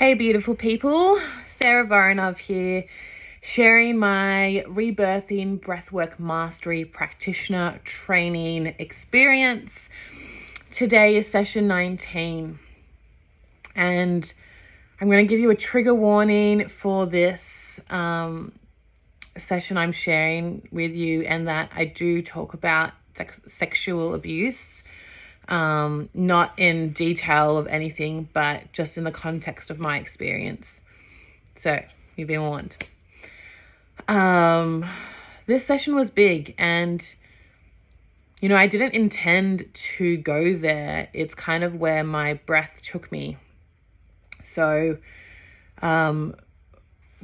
Hey beautiful people, Sarah Voronov here, sharing my Rebirthing Breathwork Mastery practitioner training experience. Today is session 19 and I'm going to give you a trigger warning for this session I'm sharing with you, and that I do talk about sexual abuse. Not in detail of anything, but just in the context of my experience. So you've been warned. This session was big, and I didn't intend to go there. It's kind of where my breath took me. So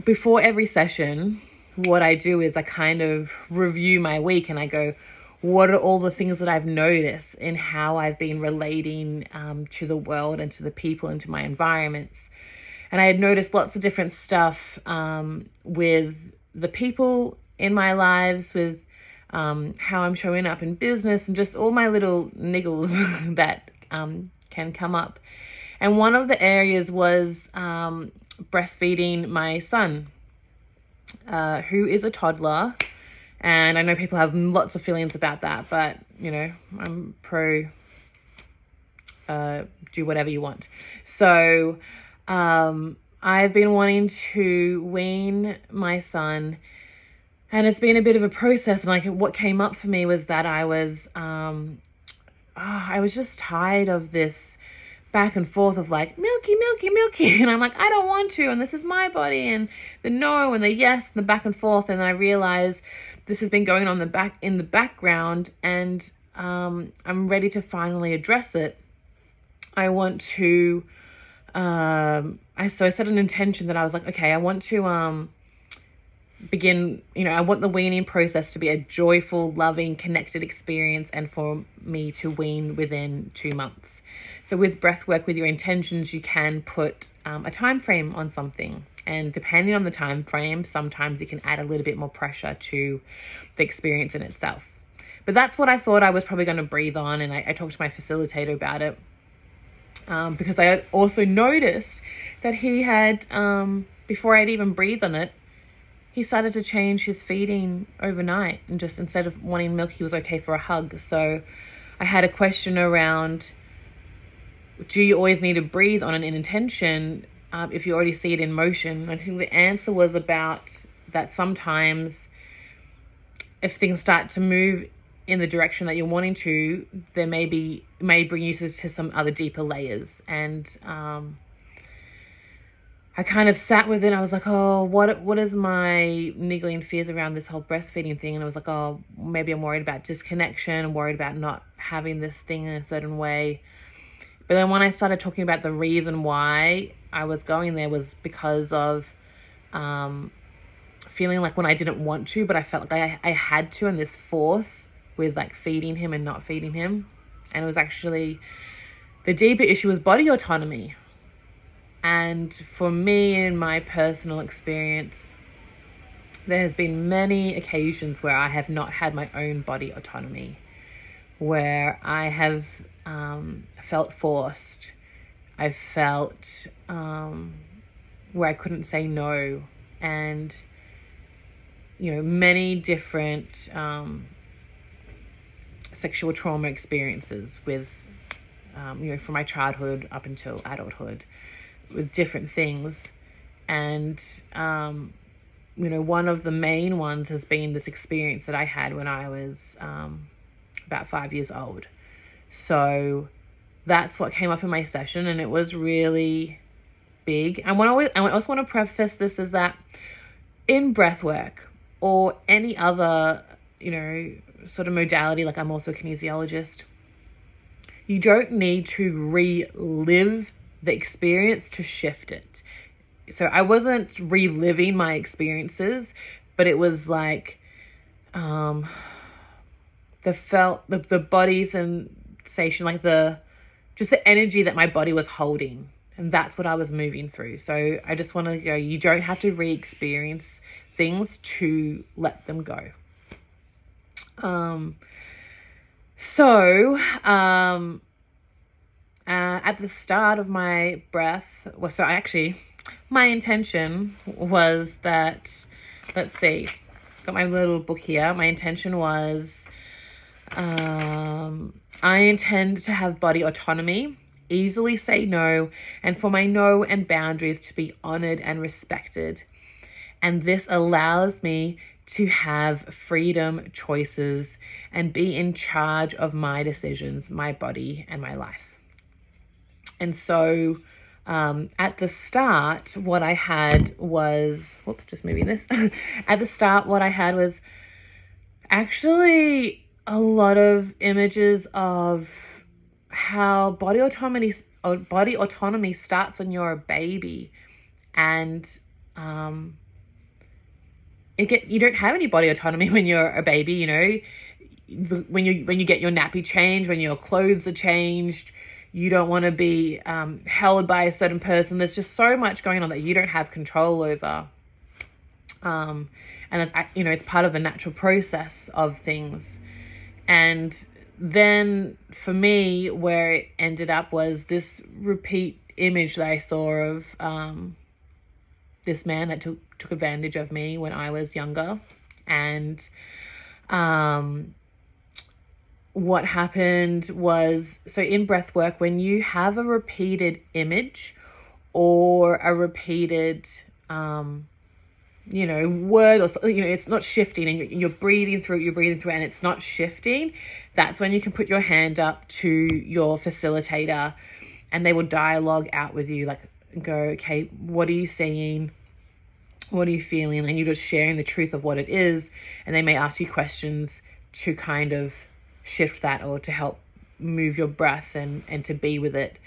before every session, what I do is I kind of review my week and I go, what are all the things that I've noticed in how I've been relating to the world and to the people and to my environments. And I had noticed lots of different stuff with the people in my lives, with how I'm showing up in business, and just all my little niggles that can come up. And one of the areas was breastfeeding my son, who is a toddler. And I know people have lots of feelings about that, but, I'm pro do whatever you want. So I've been wanting to wean my son, and it's been a bit of a process. And what came up for me was that I was just tired of this back and forth of milky, milky, milky. And I'm like, I don't want to, and this is my body, and the no and the yes and the back and forth. And I realized this has been going on in the background, and I'm ready to finally address it. I want to, I set an intention that I was like, okay, I want to begin, I want the weaning process to be a joyful, loving, connected experience, and for me to wean within 2 months. So with breathwork, with your intentions, you can put a time frame on something. And depending on the time frame, sometimes you can add a little bit more pressure to the experience in itself. But that's what I thought I was probably going to breathe on. And I talked to my facilitator about it because I had also noticed that he had, before I'd even breathed on it, he started to change his feeding overnight. And just instead of wanting milk, he was okay for a hug. So I had a question around, do you always need to breathe on an intention if you already see it in motion? I think the answer was about that sometimes if things start to move in the direction that you're wanting to, there may bring you to some other deeper layers. And I kind of sat with it. I was like, oh, what is my niggling fears around this whole breastfeeding thing? And I was like, oh, maybe I'm worried about disconnection, I'm worried about not having this thing in a certain way. But then when I started talking about the reason why I was going there was because of feeling like when I didn't want to, but I felt like I had to, and this force with feeding him and not feeding him. And it was actually, the deeper issue was body autonomy. And for me, in my personal experience, there has been many occasions where I have not had my own body autonomy, where I have felt forced. I've felt where I couldn't say no, and many different sexual trauma experiences with from my childhood up until adulthood, with different things. And one of the main ones has been this experience that I had when I was about 5 years old. So that's what came up in my session, and it was really big. And I also want to preface this is that in breathwork or any other, sort of modality, I'm also a kinesiologist, you don't need to relive the experience to shift it. So I wasn't reliving my experiences, but it was the body sensation, just the energy that my body was holding. And that's what I was moving through. So I just want to go, you don't have to re-experience things to let them go. at the start of my breath, well, so my intention was that, let's see, got my little book here. My intention was, I intend to have body autonomy, easily say no, and for my no and boundaries to be honored and respected. And this allows me to have freedom, choices, and be in charge of my decisions, my body, and my life. And so at the start, what I had was, just moving this. At the start, what I had was actually a lot of images of how body autonomy starts when you're a baby, and you don't have any body autonomy when you're a baby. You know, when you get your nappy changed, when your clothes are changed, you don't want to be held by a certain person. There's just so much going on that you don't have control over. And it's, you know, it's part of the natural process of things. And then for me, where it ended up was this repeat image that I saw of this man that took advantage of me when I was younger. And what happened was, so in breath work, when you have a repeated image or a repeated word, or, you know, it's not shifting, and you're breathing through it, and it's not shifting, that's when you can put your hand up to your facilitator, and they will dialogue out with you, like, go, okay, what are you seeing? What are you feeling? And you're just sharing the truth of what it is, and they may ask you questions to kind of shift that, or to help move your breath and to be with it.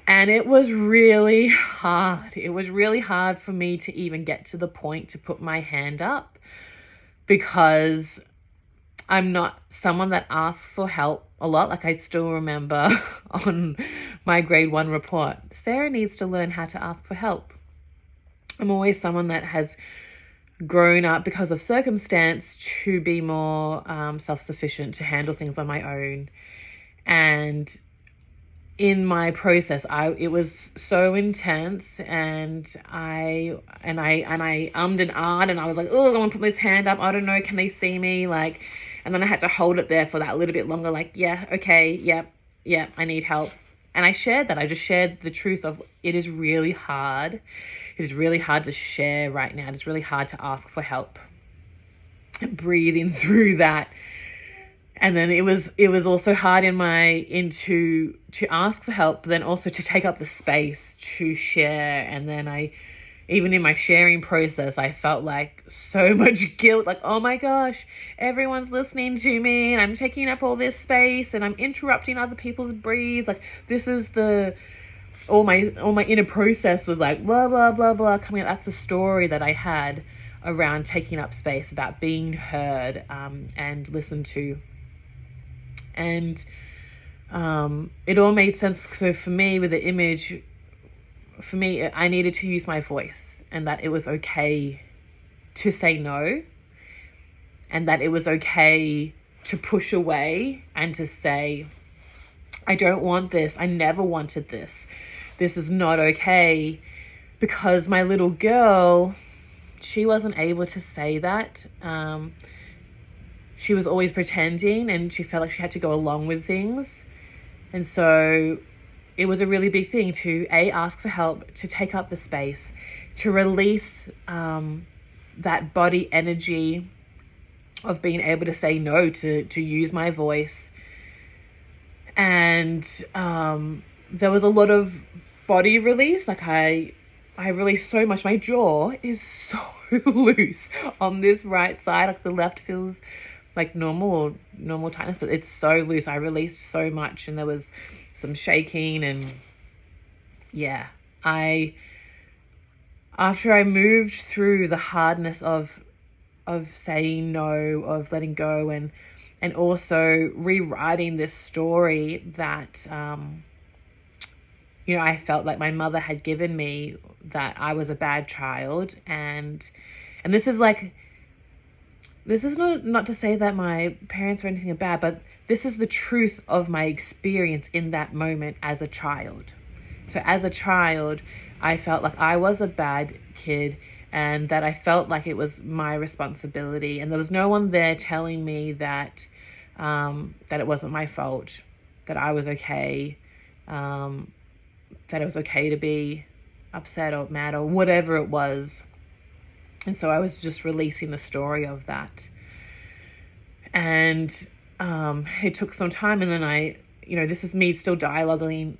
And it was really hard. It was really hard for me to even get to the point to put my hand up, because I'm not someone that asks for help a lot. Like, I still remember on my grade 1 report, Sarah needs to learn how to ask for help. I'm always someone that has grown up because of circumstance to be more self-sufficient, to handle things on my own. And in my process, it was so intense, and I ummed and ahed, and I was like, oh, I want to put this hand up. I don't know, can they see me? Like, and then I had to hold it there for that little bit longer. Like, yeah, okay, yeah, I need help. And I shared that. I just shared the truth of, it is really hard. It is really hard to share right now. It's really hard to ask for help. And breathing through that. And then it was also hard to ask for help, but then also to take up the space to share. And then even in my sharing process, I felt like so much guilt, like, oh my gosh, everyone's listening to me, and I'm taking up all this space, and I'm interrupting other people's breathes. Like, this is all my inner process was like, blah, blah, blah, blah, coming up. That's the story that I had around taking up space, about being heard and listened to. And it all made sense. So for me, with the image, I needed to use my voice, and that it was okay to say no, and that it was okay to push away and to say, I don't want this. I never wanted this. This is not okay. Because my little girl, she wasn't able to say that. She was always pretending, and she felt like she had to go along with things. And so it was a really big thing to ask for help, to take up the space, to release that body energy of being able to say no, to use my voice. And there was a lot of body release. Like, I released so much. My jaw is so loose on this right side. Like, the left feels like normal tightness, but it's so loose. I released so much, and there was some shaking, and yeah, after I moved through the hardness of saying no, of letting go, and also rewriting this story that I felt like my mother had given me, that I was a bad child, and this is not to say that my parents or anything are bad, but this is the truth of my experience in that moment as a child. So as a child, I felt like I was a bad kid, and that I felt like it was my responsibility, and there was no one there telling me that that it wasn't my fault, that I was okay, that it was okay to be upset or mad or whatever it was. And so I was just releasing the story of that. And it took some time, and then this is me still dialoguing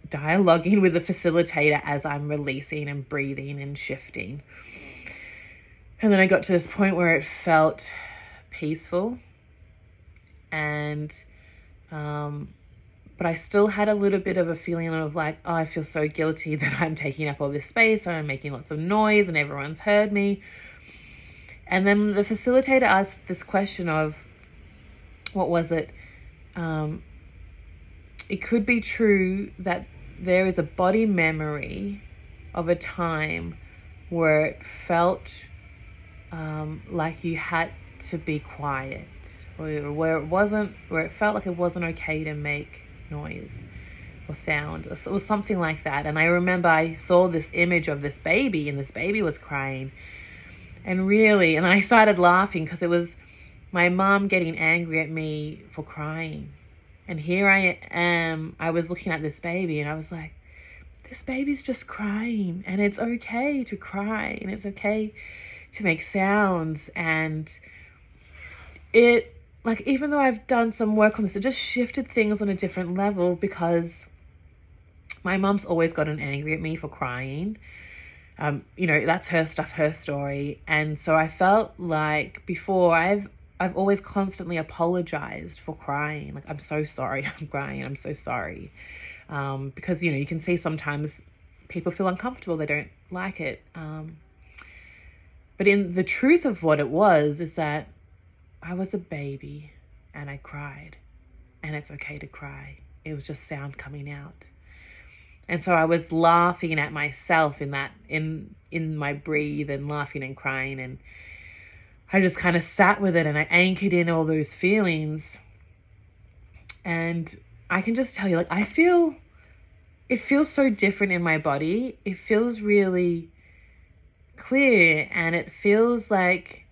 with the facilitator as I'm releasing and breathing and shifting. And then I got to this point where it felt peaceful, and but I still had a little bit of a feeling of like, oh, I feel so guilty that I'm taking up all this space and I'm making lots of noise and everyone's heard me. And then the facilitator asked this question of, what was it? It could be true that there is a body memory of a time where it felt like you had to be quiet, or where it felt like it wasn't okay to make noise or sound. It was something like that. And I remember I saw this image of this baby, and this baby was crying. And then I started laughing because it was my mom getting angry at me for crying. And here I am, I was looking at this baby, and I was like, this baby's just crying, and it's okay to cry, and it's okay to make sounds. And it, like, even though I've done some work on this, it just shifted things on a different level, because my mom's always gotten angry at me for crying. That's her stuff, her story. And so I felt like before I've always constantly apologized for crying. Like, I'm so sorry I'm crying. I'm so sorry. Because, you can see sometimes people feel uncomfortable. They don't like it. But in the truth of what it was is that I was a baby and I cried, and it's okay to cry. It was just sound coming out. And so I was laughing at myself in my breathe, and laughing and crying, and I just kind of sat with it, and I anchored in all those feelings. And I can just tell you, like, it feels so different in my body. It feels really clear, and it feels like,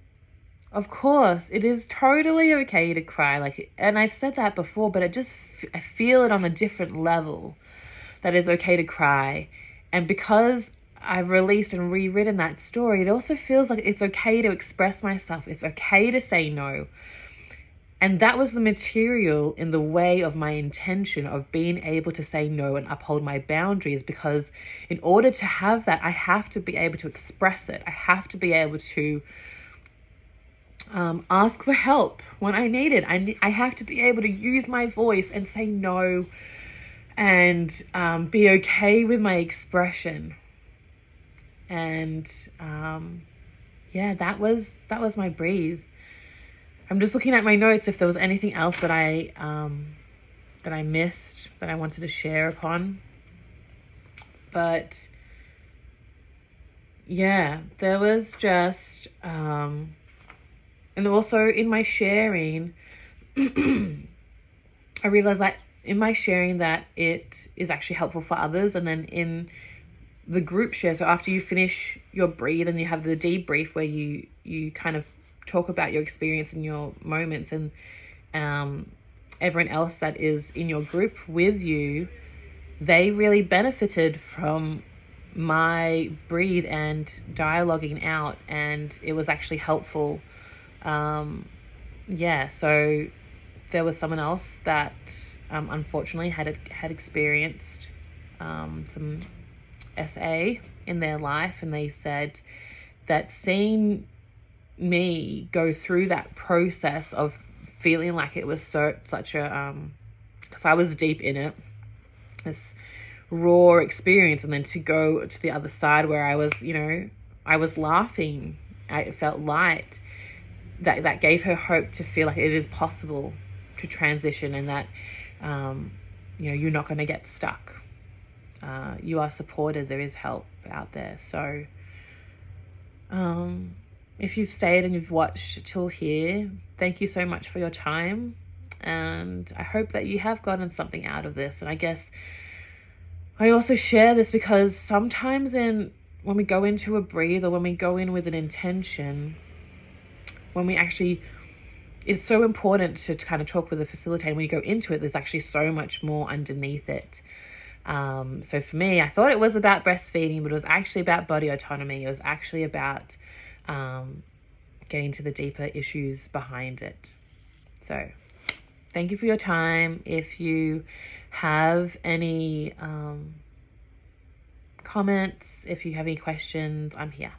of course, it is totally okay to cry. Like, and I've said that before, but I feel it on a different level, that it's okay to cry. And because I've released and rewritten that story, it also feels like it's okay to express myself. It's okay to say no. And that was the material in the way of my intention of being able to say no and uphold my boundaries, because in order to have that, I have to be able to express it. I have to be able to ask for help when I need it. I have to be able to use my voice and say no, and be okay with my expression. And that was my breathe. I'm just looking at my notes if there was anything else that I missed that I wanted to share upon. But yeah, there was just and also in my sharing, I realized that in my sharing that it is actually helpful for others. And then in the group share, so after you finish your breathe and you have the debrief where you kind of talk about your experience and your moments, and everyone else that is in your group with you, they really benefited from my breathe and dialoguing out, and it was actually helpful. So there was someone else that unfortunately had experienced some SA in their life, and they said that seeing me go through that process of feeling like it was such a because I was deep in it, this raw experience, and then to go to the other side where I was laughing, I felt light, that gave her hope to feel like it is possible to transition, and that you're not going to get stuck. You are supported. There is help out there. So if you've stayed and you've watched till here, thank you so much for your time. and I hope that you have gotten something out of this. And I guess I also share this because sometimes when we go into a breathe, or when we go in with an intention, when we actually, it's so important to kind of talk with the facilitator. When you go into it, there's actually so much more underneath it. So for me, I thought it was about breastfeeding, but it was actually about body autonomy. It was actually about getting to the deeper issues behind it. So thank you for your time. If you have any comments, if you have any questions, I'm here.